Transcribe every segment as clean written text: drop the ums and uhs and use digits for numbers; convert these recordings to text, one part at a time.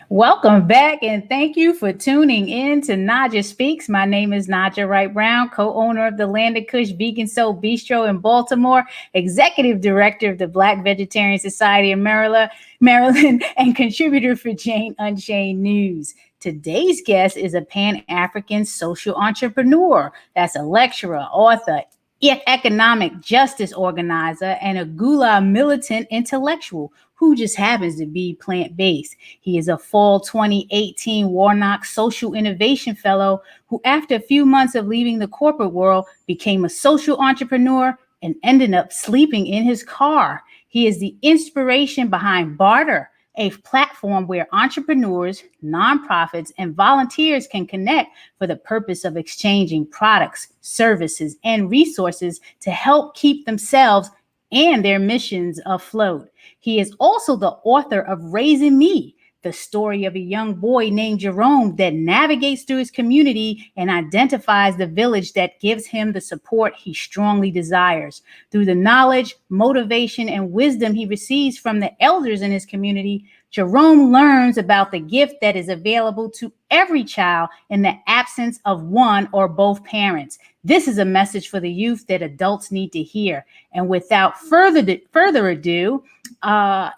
Welcome back, and thank you for tuning in to Naijha Speaks. My name is Naijha Wright Brown, co-owner of the Landed Kush Vegan Soul Bistro in Baltimore, executive director of the Black Vegetarian Society of Maryland, and contributor for Jane Unchained News. Today's guest is a Pan-African social entrepreneur. That's a lecturer, author, economic justice organizer, and a Gullah militant intellectual who just happens to be plant-based. He is a fall 2018 Warnock Social Innovation Fellow who, after a few months of leaving the corporate world, became a social entrepreneur and ended up sleeping in his car. He is the inspiration behind bARTer, a platform where entrepreneurs, nonprofits, and volunteers can connect for the purpose of exchanging products, services, and resources to help keep themselves and their missions afloat. He is also the author of Raising Me, the story of a young boy named Jerome that navigates through his community and identifies the village that gives him the support he strongly desires. Through the knowledge, motivation, and wisdom he receives from the elders in his community, Jerome learns about the gift that is available to every child in the absence of one or both parents. This is a message for the youth that adults need to hear. And without further ado,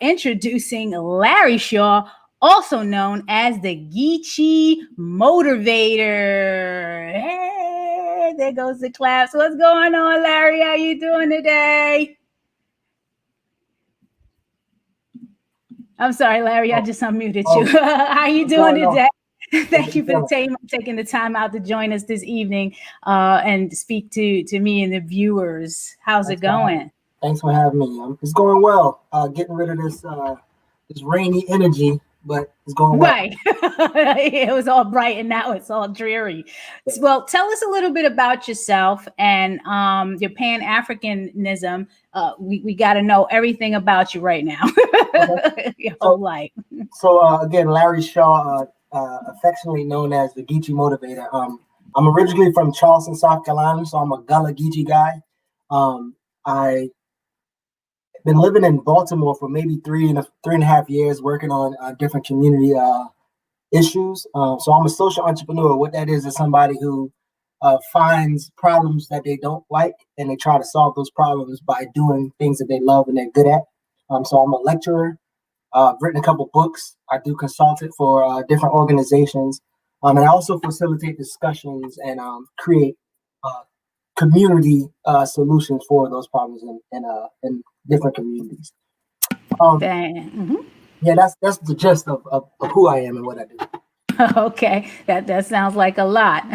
introducing Larry Shaw, also known as the Geechee Motivator. Hey, there goes the claps. What's going on, Larry? How you doing today? I'm sorry, Larry, I just unmuted you. How you doing today? Thank you for taking the time out to join us this evening and speak to me and the viewers. How's it going? Thanks for having me. It's going well. Getting rid of this rainy energy, but it's going well. Right. It was all bright and now it's all dreary. Well, tell us a little bit about yourself and your Pan-Africanism. We got to know everything about you right now. Your whole life. So again, Larry Shaw, affectionately known as the Geechee Motivator. I'm originally from Charleston, South Carolina, so I'm a Gullah Geechee guy. I been living in Baltimore for maybe three and a half years, working on different community issues. So I'm a social entrepreneur. What that is somebody who finds problems that they don't like, and they try to solve those problems by doing things that they love and they're good at. So I'm a lecturer. I've written a couple books. I do consultant for different organizations, and I also facilitate discussions and create community solutions for those problems in different communities. Yeah, that's the gist of who I am and what I do. Okay, that sounds like a lot.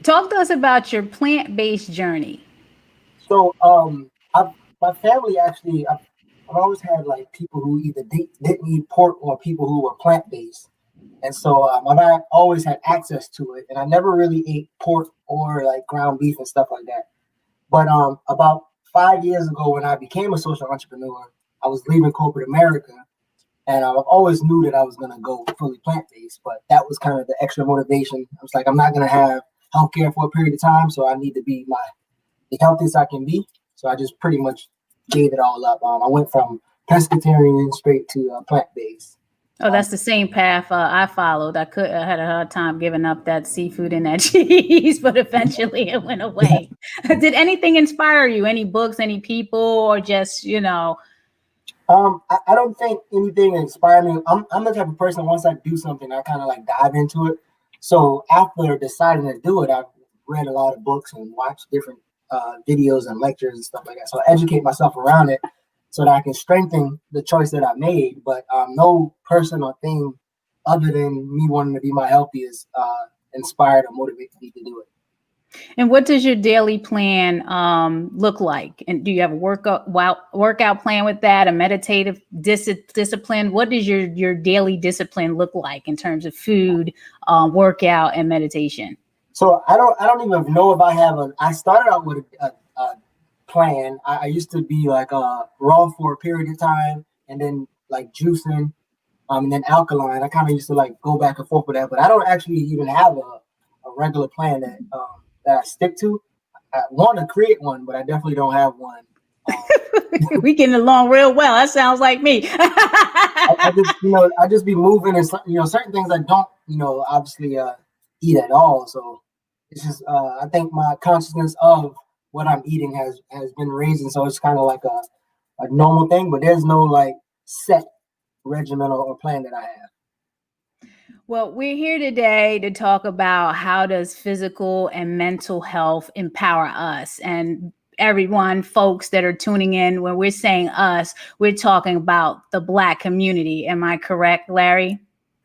Talk to us about your plant-based journey. So, my family actually, I've always had like people who either didn't eat pork or people who were plant-based, and so I always had access to it, and I never really ate pork or like ground beef and stuff like that. But about 5 years ago, when I became a social entrepreneur, I was leaving corporate America, and I've always knew that I was going to go fully plant-based, but that was kind of the extra motivation. I was like, I'm not going to have healthcare for a period of time, so I need to be the healthiest I can be. So I just pretty much gave it all up. I went from pescatarian straight to plant-based. Oh, that's the same path I followed. I had a hard time giving up that seafood and that cheese, but eventually it went away. Did anything inspire you? Any books, any people, or just, I don't think anything inspired me. I'm the type of person, once I do something, I kind of like dive into it. So after deciding to do it, I've read a lot of books and watched different videos and lectures and stuff like that. So I educate myself around it so that I can strengthen the choice that I made. But no person or thing other than me wanting to be my healthiest inspired or motivated me to do it. And what does your daily plan look like? And do you have a workout plan with that, a meditative discipline? What does your daily discipline look like in terms of food, workout, and meditation? So I don't even know if I have I started out with a plan. I used to be like raw for a period of time, and then like juicing, and then alkaline. I kind of used to like go back and forth with that, but I don't actually even have a regular plan that I stick to. I want to create one, but I definitely don't have one We getting along real well. That sounds like me. I just be moving, and certain things I don't, obviously eat at all. So it's just, I think my consciousness of what I'm eating has been raised, and so it's kind of like a normal thing. But there's no like set regimen or plan that I have. Well, we're here today to talk about how does physical and mental health empower us. And everyone, folks that are tuning in, when we're saying us, we're talking about the Black community. Am I correct, Larry?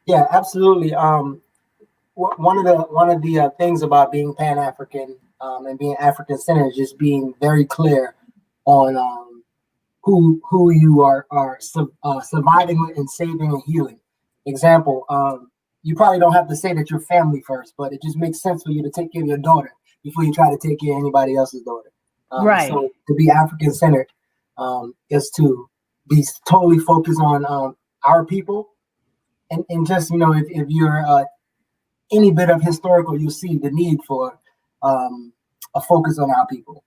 Yeah, absolutely. One of the things about being Pan-African and being African-centered is just being very clear on who you are surviving with and saving and healing. Example, you probably don't have to say that you're family first, but it just makes sense for you to take care of your daughter before you try to take care of anybody else's daughter. Right. So to be African-centered is to be totally focused on our people, and just if you're any bit of historical, you see the need for a focus on our people.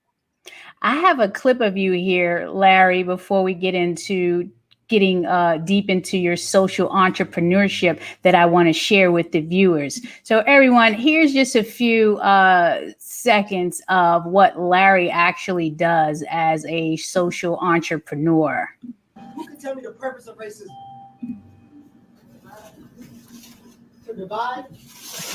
I have a clip of you here, Larry, before we get into getting deep into your social entrepreneurship that I want to share with the viewers. So everyone, here's just a few seconds of what Larry actually does as a social entrepreneur. Who can tell me the purpose of racism? To divide?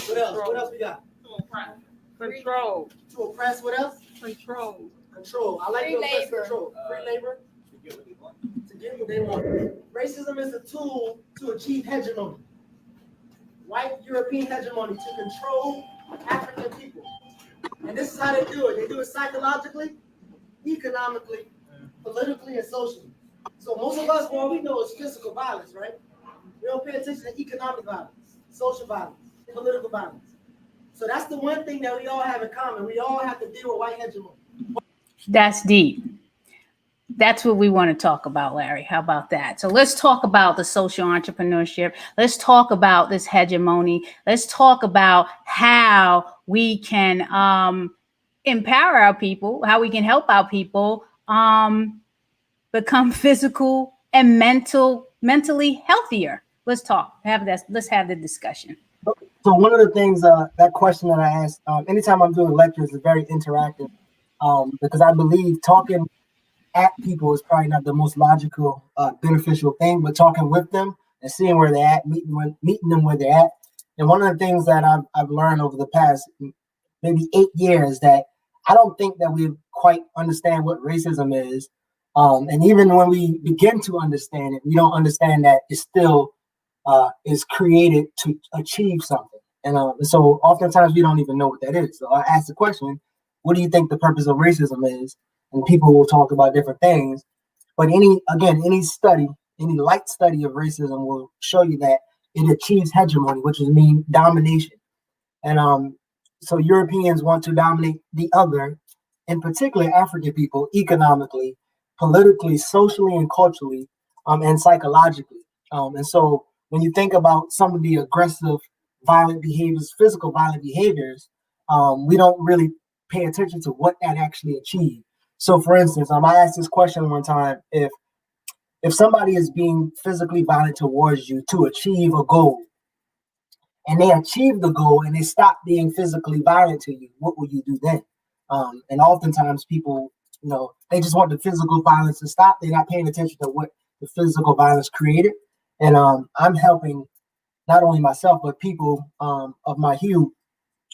What else? What else we got? To oppress. Control. To oppress, what else? Control. Control. I like to oppress control. Free labor. To get what they want. Racism is a tool to achieve hegemony. White European hegemony to control African people. And this is how they do it. They do it psychologically, economically, politically, and socially. So most of us, what we know is physical violence, right? We don't pay attention to economic violence, social violence, political violence. So that's the one thing that we all have in common. We all have to deal with white hegemony. That's deep. That's what we want to talk about, Larry. How about that? So let's talk about the social entrepreneurship. Let's talk about this hegemony. Let's talk about how we can empower our people, how we can help our people become physical and mentally healthier. Let's talk. Let's have the discussion. So one of the things, that question that I ask, anytime I'm doing lectures is very interactive, because I believe talking at people is probably not the most logical, beneficial thing, but talking with them and seeing where they're at, meeting them where they're at. And one of the things that I've learned over the past maybe 8 years that I don't think that we quite understand what racism is. And even when we begin to understand it, we don't understand that it still is created to achieve something. And so oftentimes we don't even know what that is. So I ask the question, what do you think the purpose of racism is? And people will talk about different things. But any study, any light study of racism will show you that it achieves hegemony, which is mean domination. And so Europeans want to dominate the other, in particular African people, economically, politically, socially, and culturally, and psychologically. And so when you think about some of the aggressive, violent behaviors, physical violent behaviors, we don't really pay attention to what that actually achieved. So for instance, I asked this question one time, if somebody is being physically violent towards you to achieve a goal, and they achieve the goal and they stop being physically violent to you, what will you do then? And oftentimes people, they just want the physical violence to stop. They're not paying attention to what the physical violence created. And I'm helping not only myself, but people of my hue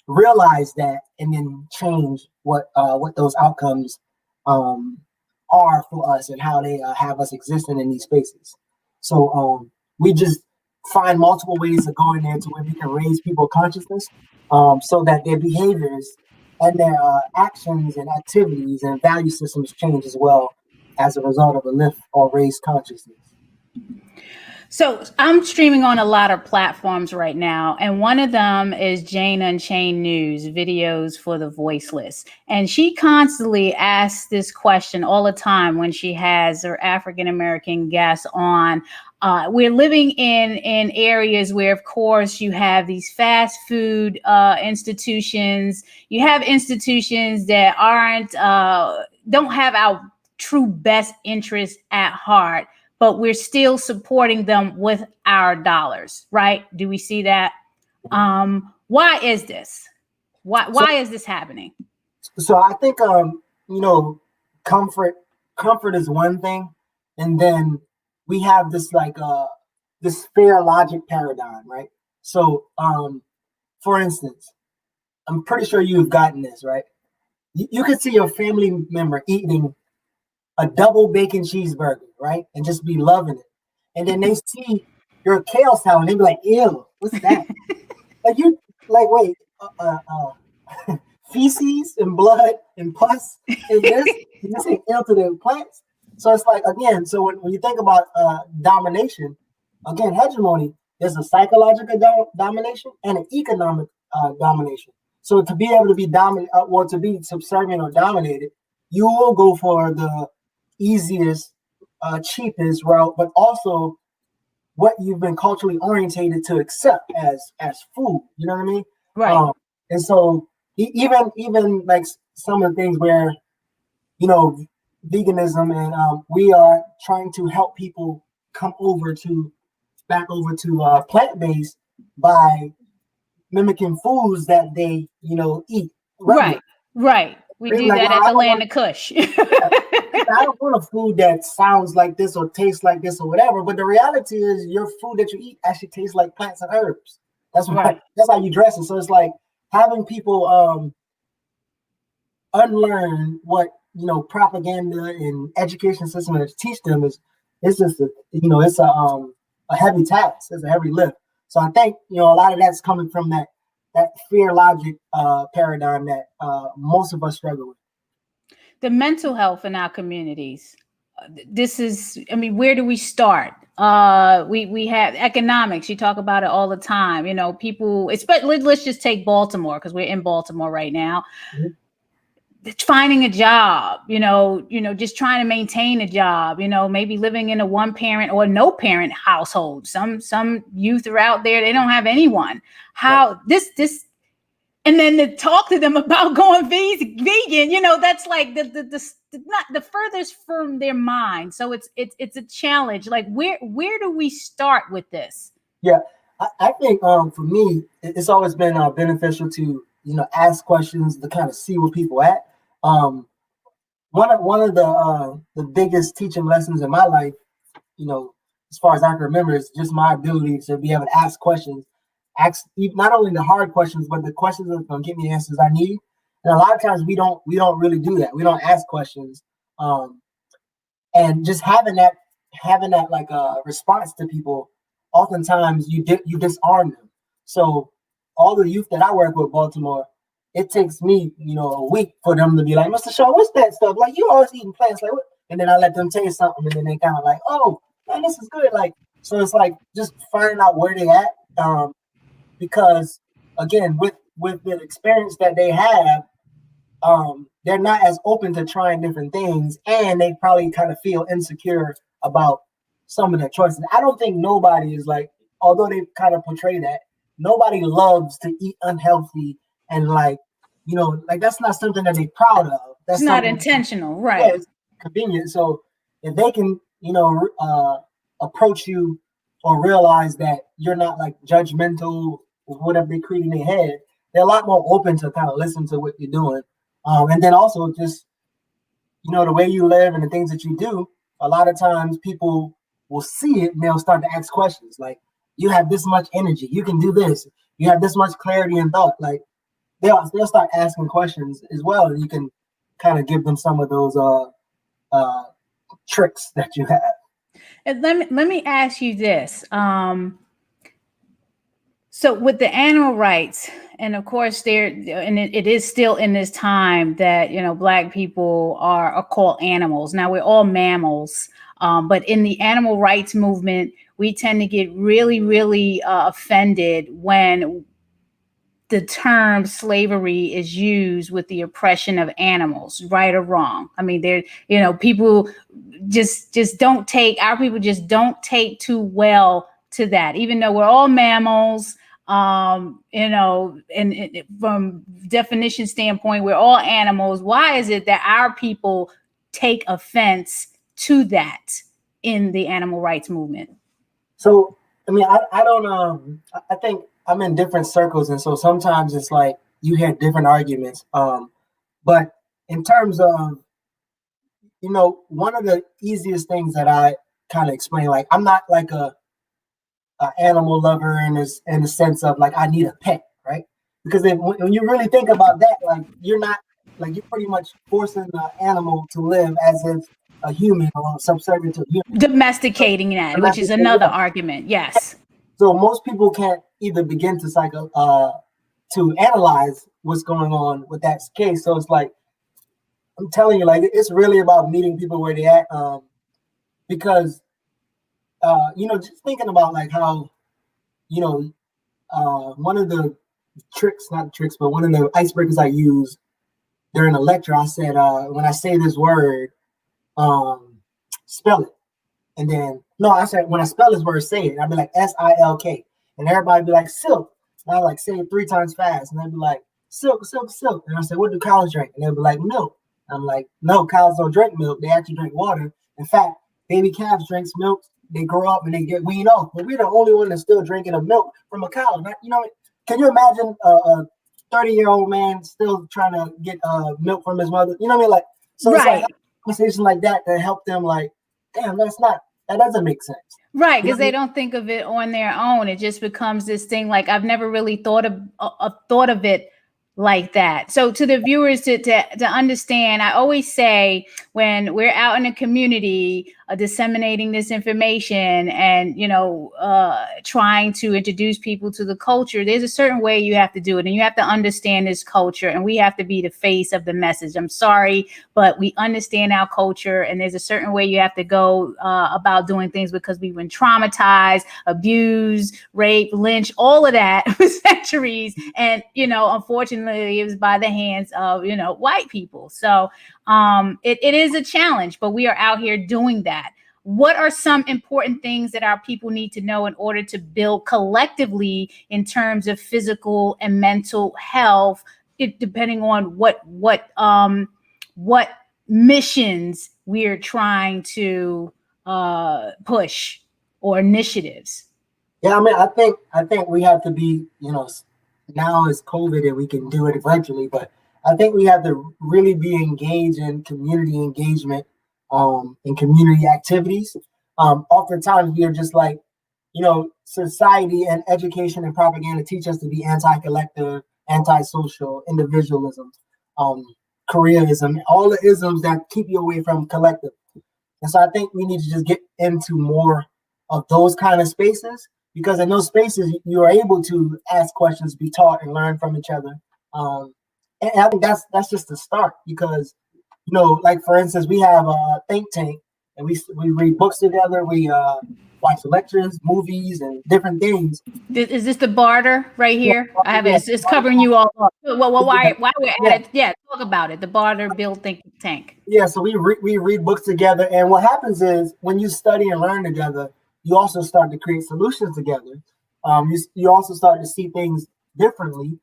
realize that and then change what those outcomes are for us and how they have us existing in these spaces. So we just find multiple ways of going there to where we can raise people's consciousness so that their behaviors and their actions and activities and value systems change as well as a result of a lift or raised consciousness. So I'm streaming on a lot of platforms right now, and one of them is Jane Unchained News, videos for the voiceless. And she constantly asks this question all the time when she has her African-American guests on. We're living in areas where, of course, you have these fast food institutions. You have institutions that don't have our true best interest at heart, but we're still supporting them with our dollars, right? Do we see that? Why is this? Why is this happening? So I think comfort is one thing, and then we have this this fair logic paradigm, right? So for instance, I'm pretty sure you've gotten this, right? You could see your family member eating a double bacon cheeseburger, right? And just be loving it. And then they see your kale salad and they be like, ew, what's that? Wait, feces and blood and pus is this? You say ill to the plants. So it's like, again, so when you think about domination, again, hegemony, there's a psychological domination and an economic domination. So to be able to be dominant, to be subservient or dominated, you will go for the easiest, cheapest route, but also what you've been culturally orientated to accept as food. You know what I mean? Right. And so even like some of the things where, veganism and we are trying to help people come back over to plant-based by mimicking foods that they, eat. Regularly. Right. We do that at the Land of Kush. I don't want a food that sounds like this or tastes like this or whatever, but the reality is your food that you eat actually tastes like plants and herbs. That's how you dress it. So it's like having people unlearn what propaganda and education system to teach them it's just a heavy task. It's a heavy lift. So I think a lot of that's coming from that fear logic paradigm that most of us struggle with. The mental health in our communities. This is, where do we start? We have economics. You talk about it all the time. People, especially, let's just take Baltimore because we're in Baltimore right now. Mm-hmm. Finding a job, just trying to maintain a job, maybe living in a one parent or no parent household. Some youth are out there, they don't have anyone. This, and then to talk to them about going vegan, that's like not the furthest from their mind. So it's a challenge. Like where do we start with this? Yeah, I think for me, it's always been beneficial to ask questions to kind of see where people at. One of the biggest teaching lessons in my life, as far as I can remember, is just my ability to be able to ask questions. Ask not only the hard questions, but the questions that are going to give me the answers I need. And a lot of times we don't really do that. We don't ask questions. And just having that like response to people, oftentimes you disarm them. So all the youth that I work with, Baltimore, it takes me, a week for them to be like, Mr. Shaw, what's that stuff? Like, you always eating plants, like what? And then I let them taste something, and then they kind of like, oh, man, this is good. Like, so it's like just finding out where they at. Because again, with the experience that they have, they're not as open to trying different things, and they probably kind of feel insecure about some of their choices. I don't think nobody is like, although they kind of portray that, nobody loves to eat unhealthy and like that's not something that they're proud of. That's it's not intentional, right? Yeah, it's convenient. So if they can, approach you or realize that you're not like judgmental of whatever they create in their head, they're a lot more open to kind of listen to what you're doing. And then also just, the way you live and the things that you do, a lot of times people will see it and they'll start to ask questions like, you have this much energy, you can do this, you have this much clarity and thought. Like they'll start asking questions as well, and you can kind of give them some of those tricks that you have. And let me ask you this. So with the animal rights, and of course it is still in this time that Black people are called animals. Now we're all mammals, but in the animal rights movement, we tend to get really, really offended when the term slavery is used with the oppression of animals, right or wrong. People just don't take, our people just don't take too well to that, even though we're all mammals, and from definition standpoint, we're all animals. Why is it that our people take offense to that in the animal rights movement? So, I mean, I don't, I think I'm in different circles. And so sometimes it's like you hear different arguments. But in terms of, one of the easiest things that I kind of explain, like, I'm not like a animal lover in the sense of like, I need a pet, right? Because when you really think about that, like, you're pretty much forcing the animal to live as if a human or subservient to a human. Domesticating that, which is another argument. Yes. So most people can't either begin to analyze what's going on with that case. So it's like, I'm telling you, like, it's really about meeting people where they at, because just thinking about like how, one of the not tricks, but one of the icebreakers I used during a lecture, I said, when I say this word, spell it. And then, no, I said, when I spell this word, say it. I'd be like, SILK. And everybody be like, silk. And I like say it 3 times fast. And they'd be like, silk, silk, silk. And I said, what do cows drink? And they'd be like, milk. I'm like, no, cows don't drink milk. They actually drink water. In fact, baby calves drink milk. They grow up and they get weaned off. But we're the only one that's still drinking a milk from a cow. Can you imagine a 30-year-old man still trying to get milk from his mother? You know what I mean? Like, so right. It's like conversations like that help them like, damn, that doesn't make sense. Right, because they don't think of it on their own. It just becomes this thing like, I've never really thought of it like that. So to the viewers to understand, I always say when we're out in the community disseminating this information and trying to introduce people to the culture, there's a certain way you have to do it, and you have to understand this culture, and we have to be the face of the message. I'm sorry, but we understand our culture, and there's a certain way you have to go about doing things, because we've been traumatized, abused, raped, lynched, all of that for centuries, and unfortunately it was by the hands of white people. So it is a challenge, but we are out here doing that. What are some important things that our people need to know in order to build collectively in terms of physical and mental health, depending on what missions we're trying to push or initiatives? Yeah, I mean, I think we have to be, now it's COVID and we can do it virtually, but I think we have to really be engaged in community engagement, in community activities. Oftentimes we are just like, society and education and propaganda teach us to be anti-collective, anti-social, individualism, careerism, all the isms that keep you away from collective. And so I think we need to just get into more of those kind of spaces, because in those spaces you are able to ask questions, be taught, and learn from each other. And I think that's just the start, because like for instance, we have a think tank, and we read books together, we watch lectures, movies, and different things. Is this the bARTer right here? I have it. It's covering you all up. Well, why we're at it? Yeah, talk about it. The bARTer Build Think Tank. Yeah, so we read books together, and what happens is when you study and learn together, you also start to create solutions together. You also start to see things differently,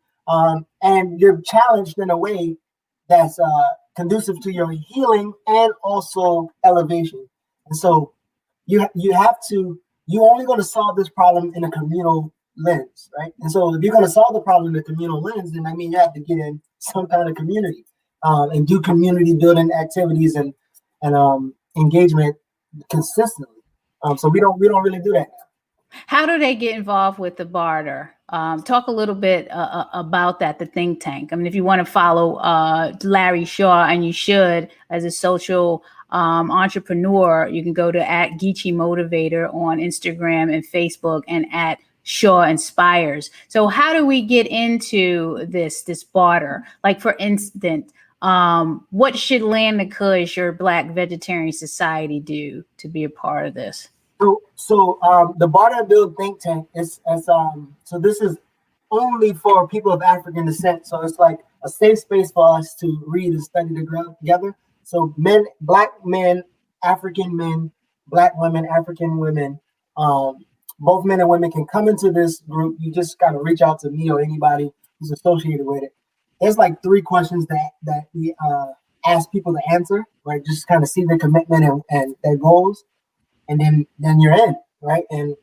and you're challenged in a way that's conducive to your healing and also elevation. And so you're only going to solve this problem in a communal lens, right? And so if you're going to solve the problem in a communal lens, then I mean you have to get in some kind of community and do community building activities and engagement consistently. So we don't really do that now. How do they get involved with the bARTer? Talk a little bit about that, the think tank. I mean, if you want to follow Larry Shaw, and you should, as a social entrepreneur, you can go to @GeeChee on Instagram and Facebook, and @Shaw Inspires. So how do we get into this bARTer? Like, for instance, what should Land the Kush or Black Vegetarian Society do to be a part of this? So the bARTer Build Think Tank is so this is only for people of African descent. So it's like a safe space for us to read and study together. So Black men, African men, Black women, African women, both men and women can come into this group. You just got to reach out to me or anybody who's associated with it. There's like 3 questions that we ask people to answer, right? Just kind of see their commitment and their goals, and then you're in, right? And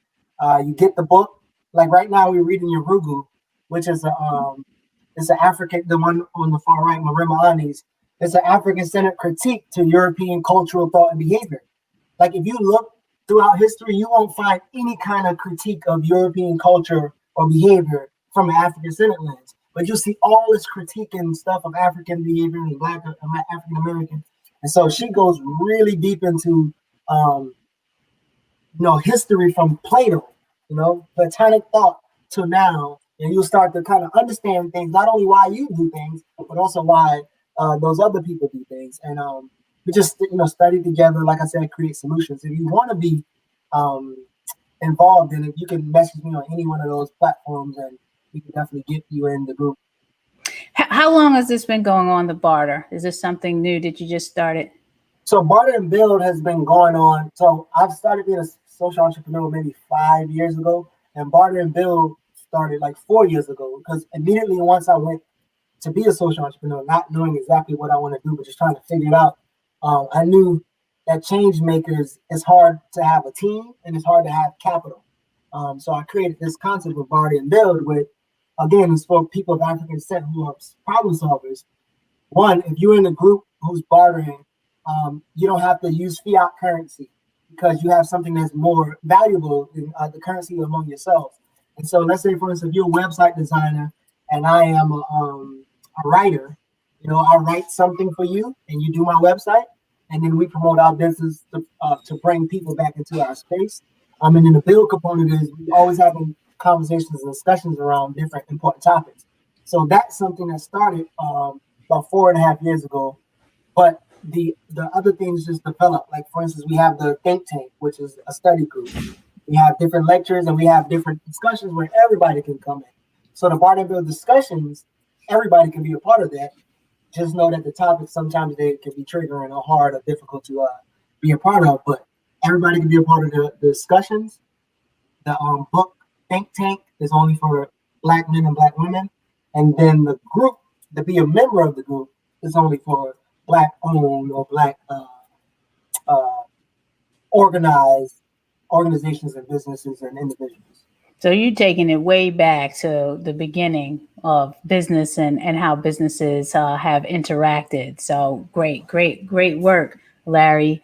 you get the book. Like right now, we're reading Yorugu, which is it's an African, the one on the far right, Marima Ani's. It's an African-centered critique to European cultural thought and behavior. Like if you look throughout history, you won't find any kind of critique of European culture or behavior from an African-centered lens. But you see all this critique and stuff of African behavior and Black African American. And so she goes really deep into history from Plato, Platonic thought to now, and you'll start to kind of understand things, not only why you do things, but also why those other people do things. And we just study together, like I said, create solutions. If you want to be involved in it, you can message me on any one of those platforms, and we can definitely get you in the group. How long has this been going on, the bARTer? Is this something new that you just started? So bARTer and Build has been going on. So I've started being a social entrepreneur maybe 5 years ago, and bARTer and Build started like 4 years ago, because immediately once I went to be a social entrepreneur, not knowing exactly what I want to do, but just trying to figure it out, I knew that change makers, it's hard to have a team and it's hard to have capital. So I created this concept of bARTer and Build, with, again, it's for people of African descent who are problem solvers. One, if you're in a group who's bartering, you don't have to use fiat currency, because you have something that's more valuable than the currency among yourselves. And so let's say, for instance, if you're a website designer and I am a writer, I write something for you and you do my website, and then we promote our business to bring people back into our space. And then the build component is we always having conversations and discussions around different important topics. So that's something that started about 4.5 years ago. But the other things just develop. Like, for instance, we have the think tank, which is a study group. We have different lectures and we have different discussions where everybody can come in. So the bARTer and Build discussions, everybody can be a part of that. Just know that the topics, sometimes they can be triggering or hard or difficult to be a part of, but everybody can be a part of the discussions. The book think tank is only for Black men and Black women. And then the group, to be a member of the group, is only for Black owned or Black organized organizations and businesses and individuals. So you're taking it way back to the beginning of business and how businesses have interacted. So great work, Larry.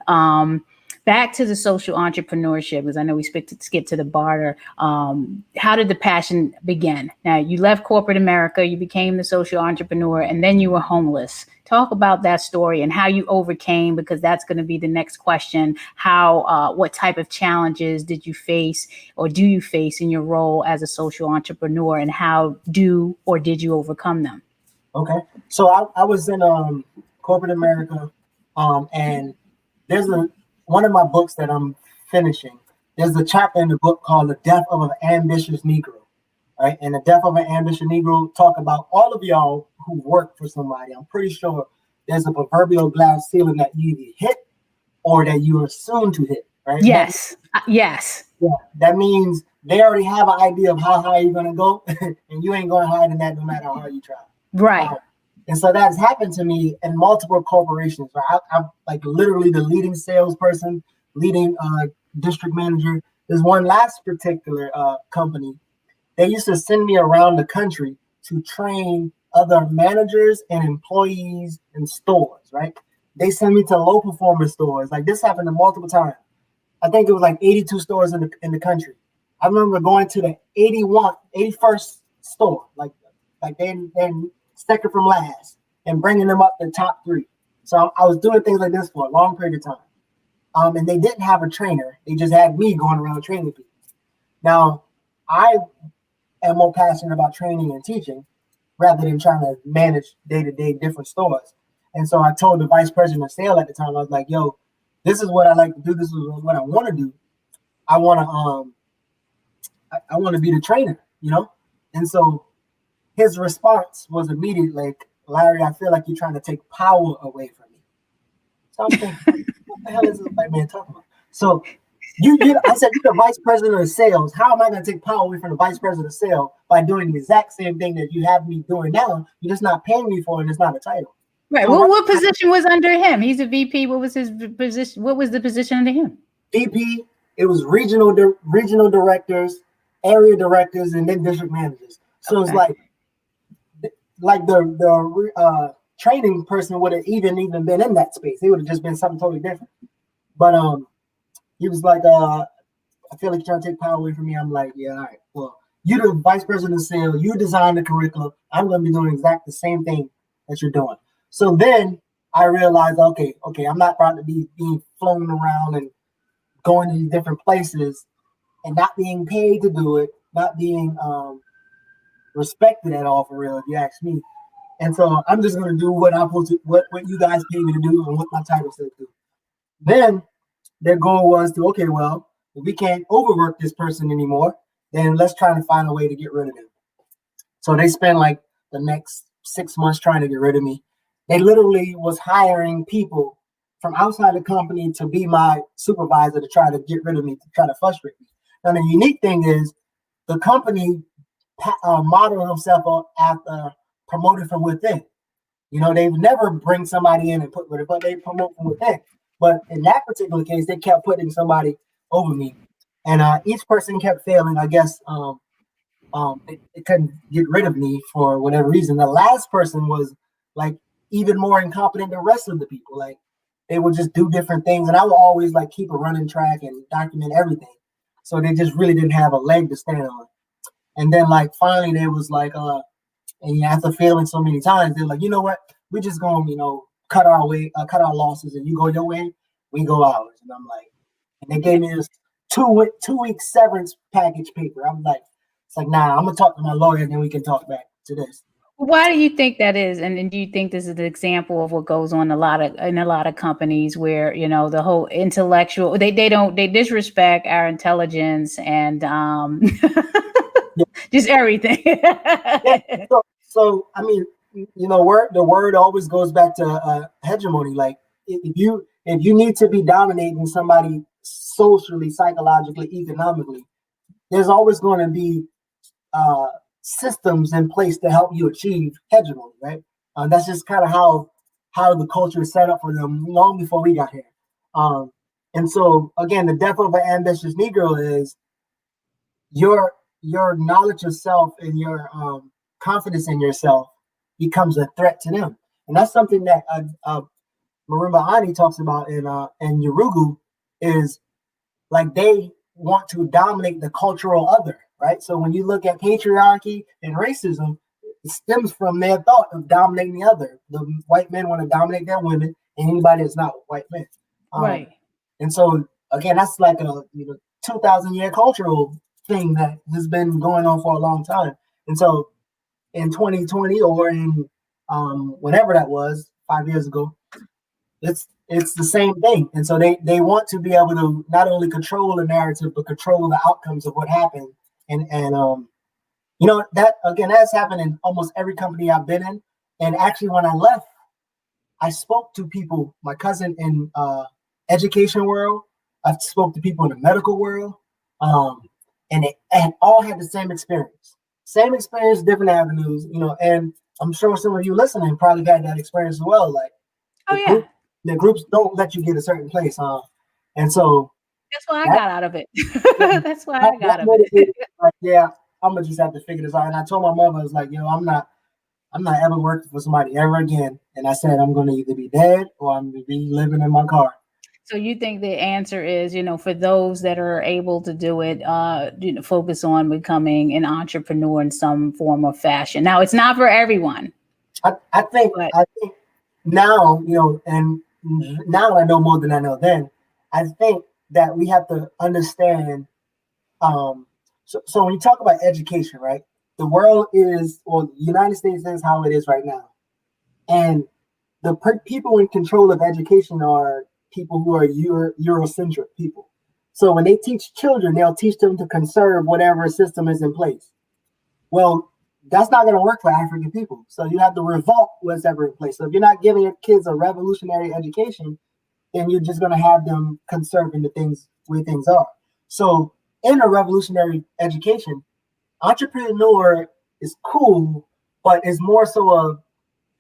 Back to the social entrepreneurship, because I know we skipped to the bARTer. How did the passion begin? Now, you left corporate America, you became the social entrepreneur, and then you were homeless. Talk about that story and how you overcame, because that's going to be the next question. What type of challenges did you face, or do you face in your role as a social entrepreneur, and how did you overcome them? Okay, so I was in corporate America, and there's one of my books that I'm finishing. There's a chapter in the book called "The Death of an Ambitious Negro," right? And "The Death of an Ambitious Negro" talk about all of y'all who work for somebody. I'm pretty sure there's a proverbial glass ceiling that you either hit or that you are soon to hit, right? Yes. Yes. Yeah, that means they already have an idea of how high you're gonna go, and you ain't going higher than that no matter how hard you try. Right. And so that's happened to me in multiple corporations. Right? I'm like literally the leading salesperson, leading district manager. There's one last particular company. They used to send me around the country to train other managers and employees in stores, right? They send me to low performer stores. Like this happened multiple times. I think it was like 82 stores in the country. I remember going to the 81st store, like they second from last, and bringing them up the top 3. So I was doing things like this for a long period of time. And they didn't have a trainer. They just had me going around training people. Now, I am more passionate about training and teaching rather than trying to manage day-to-day different stores. And so I told the vice president of sales at the time, I was like, yo, this is what I like to do. This is what I want to do. I want to be the trainer, And so his response was immediate, like, Larry, I feel like you're trying to take power away from me. So I'm thinking, what the hell is this white man talking about? So I said, you're the vice president of sales. How am I going to take power away from the vice president of sales by doing the exact same thing that you have me doing now? You're just not paying me for it, and it's not a title. Right. So Well, what position was under him? He's a VP. What was his position? What was the position under him? VP, it was regional directors, area directors, and then district managers. So it's like the training person would have even been in that space. It would have just been something totally different. But he was like, I feel like you're trying to take power away from me. I'm like, yeah, all right. Well, you're the vice president of sales. You design the curriculum. I'm going to be doing exactly the same thing that you're doing. So then I realized, okay, I'm not about to be being flown around and going to these different places and not being paid to do it, not being respected at all, for real, if you ask me. And so I'm just going to do what I'm supposed to, what you guys paid me to do and what my title said to do. Then their goal was to, okay, well, if we can't overwork this person anymore, then let's try to find a way to get rid of them. So they spent like the next 6 months trying to get rid of me. They literally was hiring people from outside the company to be my supervisor to try to get rid of me, to try to frustrate me. Now, the unique thing is the company modeled themselves after promoted from within. You know, they would never bring somebody in and put with it, but they promote from within. But in that particular case, they kept putting somebody over me. And each person kept failing. I guess they couldn't get rid of me for whatever reason. The last person was like even more incompetent than the rest of the people. Like they would just do different things. And I would always like keep a running track and document everything. So they just really didn't have a leg to stand on. And then like finally they was like, and after failing so many times, they're like, you know what? We're just gonna, cut our losses, and you go your way, we go ours. And I'm like, and they gave me this 2-week severance package paper. I'm like, it's like, nah, I'm gonna talk to my lawyer, and then we can talk back to this. Why do you think that is? And do you think this is an example of what goes on in a lot of companies where, the whole intellectual, they disrespect our intelligence and just everything. Yeah. So I mean, the word always goes back to hegemony. Like if you need to be dominating somebody socially, psychologically, economically, there's always going to be systems in place to help you achieve hegemony, right? That's just kind of how the culture is set up for them long before we got here. And so again, the death of an ambitious Negro is your knowledge of self and your confidence in yourself becomes a threat to them. And that's something that Marimba Ani talks about in Yurugu, is like they want to dominate the cultural other, right? So when you look at patriarchy and racism, it stems from their thought of dominating the other. The white men want to dominate their women, and anybody that's not white men. Right. And so again, that's like a 2,000-year cultural thing that has been going on for a long time. And so in 2020 or in whenever that was 5 years ago, it's the same thing. And so they want to be able to not only control the narrative but control the outcomes of what happened. And that again, that's happened in almost every company I've been in. And actually when I left, I spoke to people, my cousin in education world, I spoke to people in the medical world, and all had the same experience. Same experience, different avenues, and I'm sure some of you listening probably had that experience as well. Like, the groups don't let you get a certain place, and so that's why I got out of it. That's why I got out of it. Like, yeah, I'm gonna just have to figure this out. And I told my mother, I was like, I'm not ever working for somebody ever again. And I said, I'm gonna either be dead or I'm gonna be living in my car. So you think the answer is, for those that are able to do it, focus on becoming an entrepreneur in some form or fashion. Now, it's not for everyone. I think now, and now I know more than I know then. I think that we have to understand. So when you talk about education, right? The world is, or the United States is how it is right now, and the people in control of education are people who are Eurocentric people. So when they teach children, they'll teach them to conserve whatever system is in place. Well, that's not going to work for African people. So you have to revolt what's ever in place. So if you're not giving your kids a revolutionary education, then you're just going to have them conserving the things where things are. So in a revolutionary education, entrepreneur is cool, but it's more so of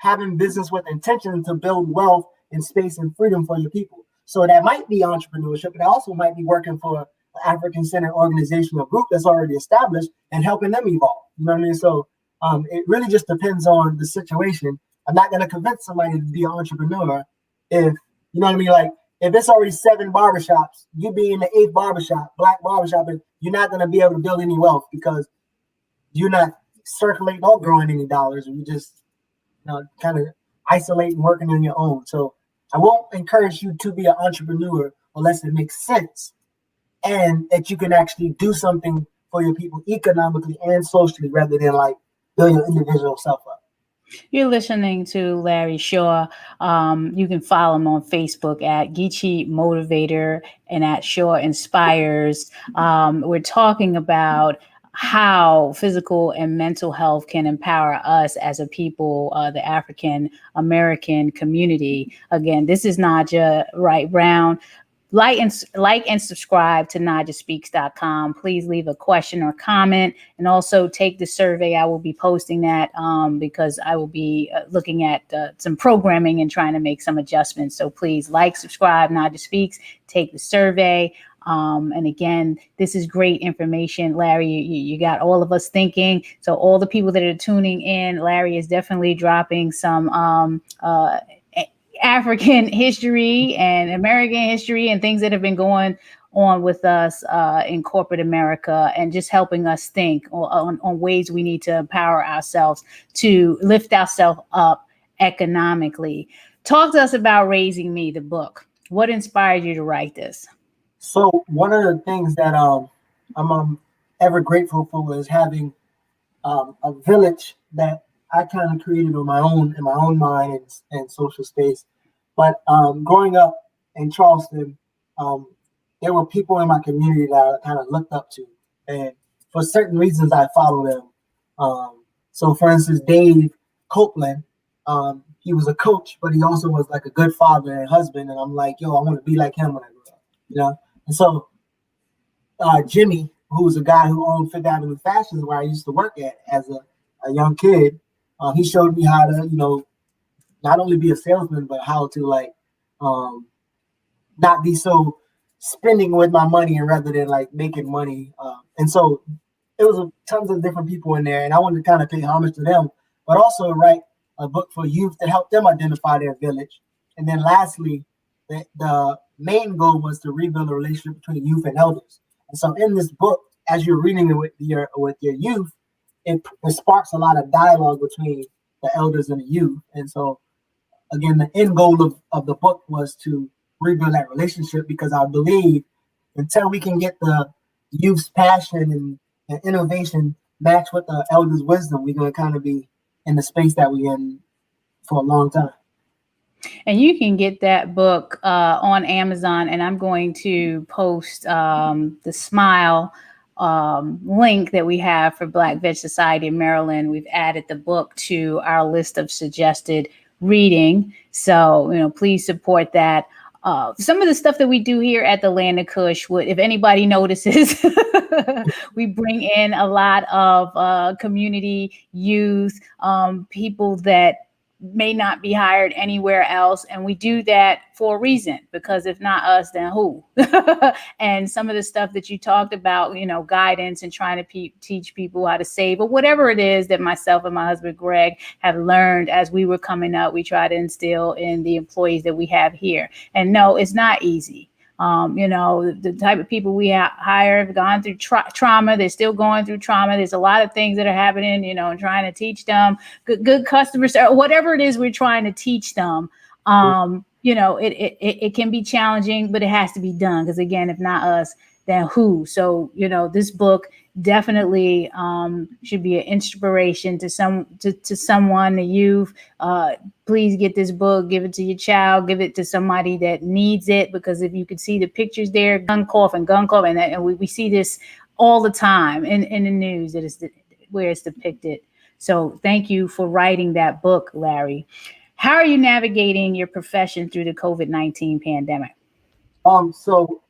having business with intention to build wealth and space and freedom for your people. So that might be entrepreneurship, but it also might be working for an African-centered organization or group that's already established and helping them evolve. You know what I mean? So it really just depends on the situation. I'm not going to convince somebody to be an entrepreneur if, you know what I mean? Like, if it's already 7 barbershops, you be in the 8th barbershop, black barbershop, and you're not going to be able to build any wealth because you're not circulating or growing any dollars. You just kind of isolate and working on your own. So I won't encourage you to be an entrepreneur unless it makes sense and that you can actually do something for your people economically and socially rather than like build your individual self up. You're listening to Larry Shaw. You can follow him on Facebook at Geechee Motivator and at Shaw Inspires. We're talking about how physical and mental health can empower us as a people, the African American community. Again, this is Naijha Wright Brown. Like and subscribe to NaijhaSpeaks.com. Please leave a question or comment, and also take the survey. I will be posting that because I will be looking at some programming and trying to make some adjustments. So please subscribe, Naijha Speaks, take the survey. And again, this is great information. Larry, you got all of us thinking. So all the people that are tuning in, Larry is definitely dropping some African history and American history and things that have been going on with us in corporate America, and just helping us think on ways we need to empower ourselves to lift ourselves up economically. Talk to us about Raising Me, the book. What inspired you to write this? So one of the things that I'm ever grateful for is having a village that I kind of created in my own mind and social space. But growing up in Charleston, there were people in my community that I kind of looked up to, and for certain reasons, I follow them. So, for instance, Dave Copeland, he was a coach, but he also was like a good father and husband. And I'm like, yo, I want to be like him when I grow up, And so, Jimmy, who's a guy who owned Fifth Avenue Fashions, where I used to work at as a young kid, he showed me how to, not only be a salesman, but how to not be so spending with my money and rather than like making money. And so it was tons of different people in there, and I wanted to kind of pay homage to them, but also write a book for youth to help them identify their village. And then lastly, the main goal was to rebuild a relationship between youth and elders. And so in this book, as you're reading it with your youth, it sparks a lot of dialogue between the elders and the youth. And so again, the end goal of the book was to rebuild that relationship, because I believe until we can get the youth's passion and innovation matched with the elders' wisdom, we're going to kind of be in the space that we're in for a long time. And you can get that book on Amazon, and I'm going to post the Smile link that we have for Black Veg Society in Maryland. We've added the book to our list of suggested reading. So, please support that. Some of the stuff that we do here at the Land of Kush, if anybody notices, we bring in a lot of community youth, people that may not be hired anywhere else. And we do that for a reason, because if not us, then who? And some of the stuff that you talked about, guidance and trying to teach people how to save, or whatever it is that myself and my husband, Greg, have learned as we were coming up, we try to instill in the employees that we have here. And no, it's not easy. The type of people we hire have gone through trauma. They're still going through trauma. There's a lot of things that are happening, and trying to teach them good customer service, whatever it is we're trying to teach them. It can be challenging, but it has to be done. Because again, if not us, then who? So, this book definitely should be an inspiration to someone, the youth. Please get this book, give it to your child, give it to somebody that needs it, because if you could see the pictures there, gun cough, and we see this all the time in the news that is where it's depicted. So thank you for writing that book, Larry. How are you navigating your profession through the COVID-19 pandemic? So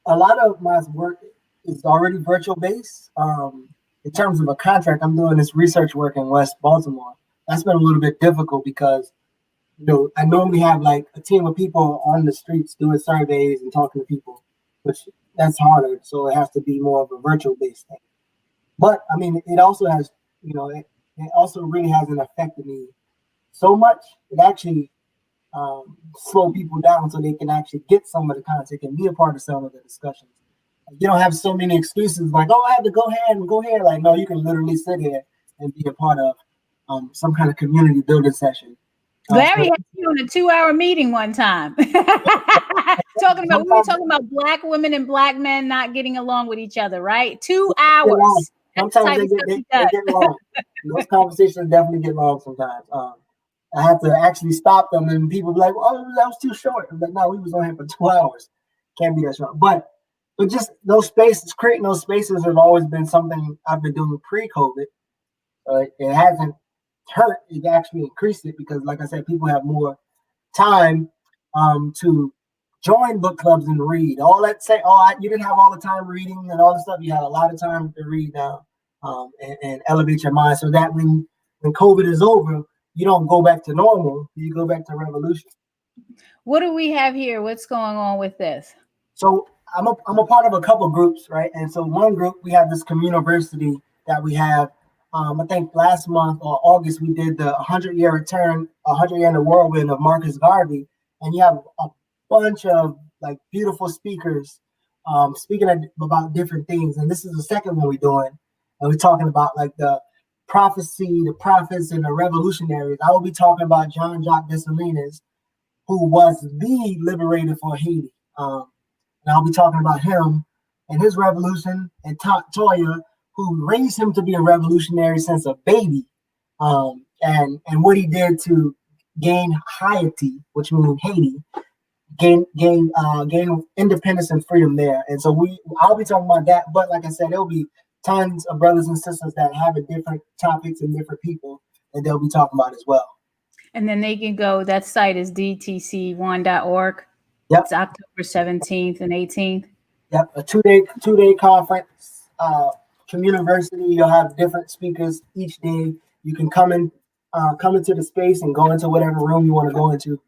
a lot of my work is already virtual based. In terms of a contract, I'm doing this research work in West Baltimore. that's been a little bit difficult because, I normally have like a team of people on the streets doing surveys and talking to people, which that's harder. So it has to be more of a virtual based thing. But I mean, it also has, it also really hasn't affected me so much. It actually slow people down so they can actually get some of the content and be a part of some of the discussions. You don't have so many excuses like, oh, I have to go here. Like, no, you can literally sit here and be a part of some kind of community building session. Larry had you in a 2-hour meeting one time. We were talking about Black women and Black men not getting along with each other, right? 2 hours. Sometimes they get long. Those conversations definitely get long sometimes. I have to actually stop them, and people be like, "Oh, that was too short." I'm like, "No, we was on here for 2 hours. Can't be that short." But just those spaces, creating those spaces, have always been something I've been doing pre-COVID. It hasn't hurt; it actually increased it because, like I said, people have more time to join book clubs and read. All that say, you didn't have all the time reading and all the stuff. You have a lot of time to read now and elevate your mind, so that when COVID is over, you don't go back to normal. You go back to revolution. What do we have here? What's going on with this? So I'm a part of a couple groups, right? And so one group, we have this communiversity that we have. I think last month or August, we did the 100-year return, 100-year in the whirlwind of Marcus Garvey. And you have a bunch of like beautiful speakers speaking about different things. And this is the second one we're doing. And we're talking about like the prophecy, the prophets, and the revolutionaries. I will be talking about Jean-Jacques Dessalines, who was the liberator for Haiti. And I'll be talking about him and his revolution, and Toya, who raised him to be a revolutionary since a baby, and what he did to gain Haiti, which means Haiti, gain independence and freedom there. And so I'll be talking about that. But like I said, there'll be tons of brothers and sisters that have different topics and different people that they'll be talking about as well. And then they can go, that site is dtc1.org. Yep. It's October 17th and 18th. Yep, a two-day conference, communiversity. You'll have different speakers each day. You can come into the space and go into whatever room you want to go into.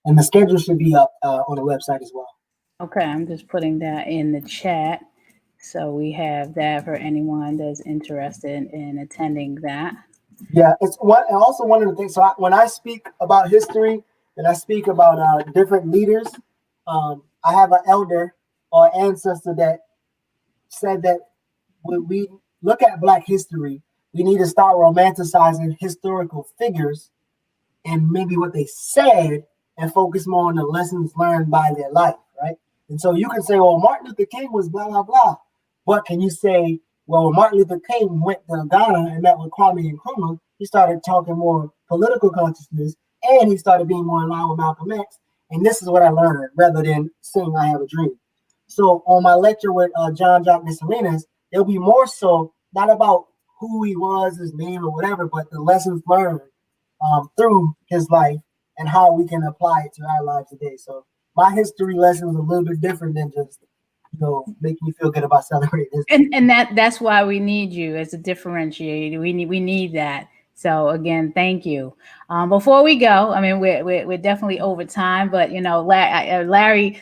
And the schedule should be up on the website as well. Okay, I'm just putting that in the chat. So we have that for anyone that's interested in attending that. Yeah, it's also one of the things. So when I speak about history and I speak about different leaders, I have an elder or ancestor that said that when we look at Black history, we need to start romanticizing historical figures and maybe what they said and focus more on the lessons learned by their life, right? And so you can say, well, Martin Luther King was blah, blah, blah. What can you say? Well, Martin Luther King went to Ghana and met with Kwame Nkrumah. He started talking more political consciousness, and he started being more in line with Malcolm X. And this is what I learned, rather than saying I have a dream. So on my lecture with Jean-Jacques Dessalines, it'll be more so not about who he was, his name or whatever, but the lessons learned through his life and how we can apply it to our lives today. So my history lesson is a little bit different than just make me feel good about celebrating. And that's why we need you as a differentiator. We need that. So again, thank you. Before we go, I mean, we're definitely over time, but Larry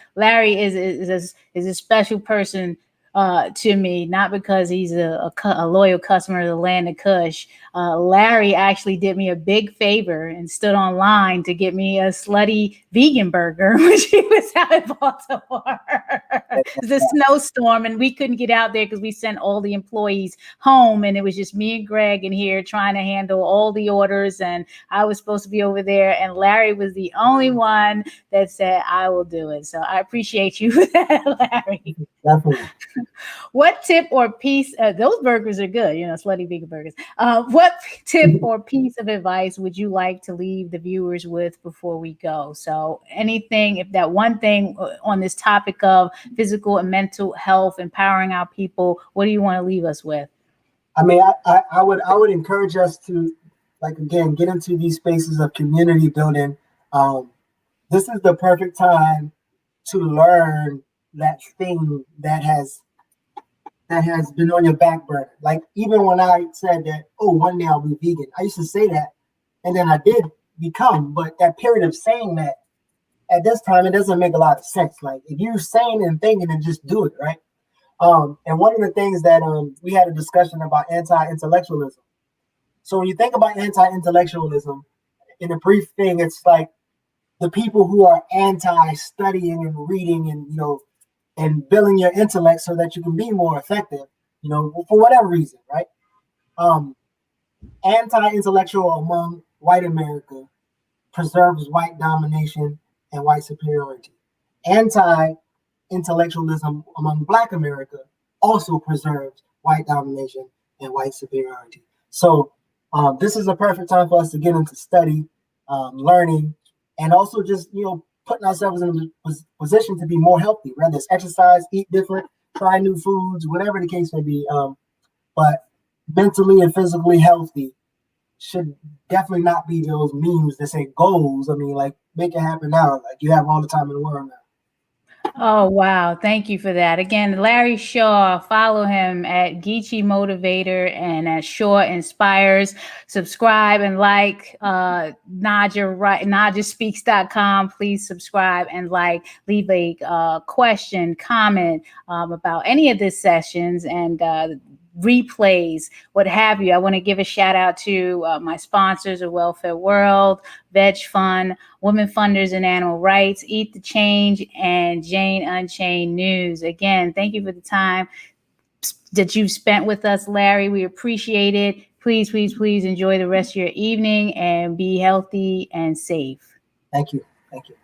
is a special person to me, not because he's a loyal customer of the Land of Kush. Larry actually did me a big favor and stood online to get me a slutty vegan burger when she was out in Baltimore. The snowstorm, and we couldn't get out there because we sent all the employees home, and it was just me and Greg in here trying to handle all the orders, and I was supposed to be over there, and Larry was the only one that said, I will do it. So I appreciate you for that, Larry. Definitely. What tip or piece, those burgers are good, slutty vegan burgers. What tip or piece of advice would you like to leave the viewers with before we go? So anything, if that one thing on this topic of physical and mental health, empowering our people, what do you want to leave us with? I mean, I would encourage us to, again, get into these spaces of community building. This is the perfect time to learn that thing that has that has been on your back burner? Like, even when I said that, oh, one day I'll be vegan, I used to say that, and then I did become, but that period of saying that at this time, it doesn't make a lot of sense. Like, if you're saying and thinking, and just do it, right? And one of the things that we had a discussion about anti-intellectualism. So when you think about anti-intellectualism, in a brief thing, it's like the people who are anti-studying and reading and, and building your intellect so that you can be more effective, for whatever reason, right? Anti-intellectual among white America preserves white domination and white superiority. Anti-intellectualism among Black America also preserves white domination and white superiority. So this is a perfect time for us to get into study, learning, and also just, putting ourselves in a position to be more healthy, whether it's exercise, eat different, try new foods, whatever the case may be. But mentally and physically healthy should definitely not be those memes that say goals. I mean, like, make it happen now. Like, you have all the time in the world now. Oh, wow. Thank you for that. Again, Larry Shaw, follow him at Geechee Motivator and at Shaw Inspires. Subscribe and like NaijhaSpeaks.com. Please subscribe and like, leave a question, comment about any of the sessions and replays, what have you. I want to give a shout out to my sponsors of Welfare World, Veg Fund, Women Funders and Animal Rights, Eat the Change, and Jane Unchained News. Again, thank you for the time that you've spent with us, Larry. We appreciate it. Please, please, please enjoy the rest of your evening and be healthy and safe. Thank you. Thank you.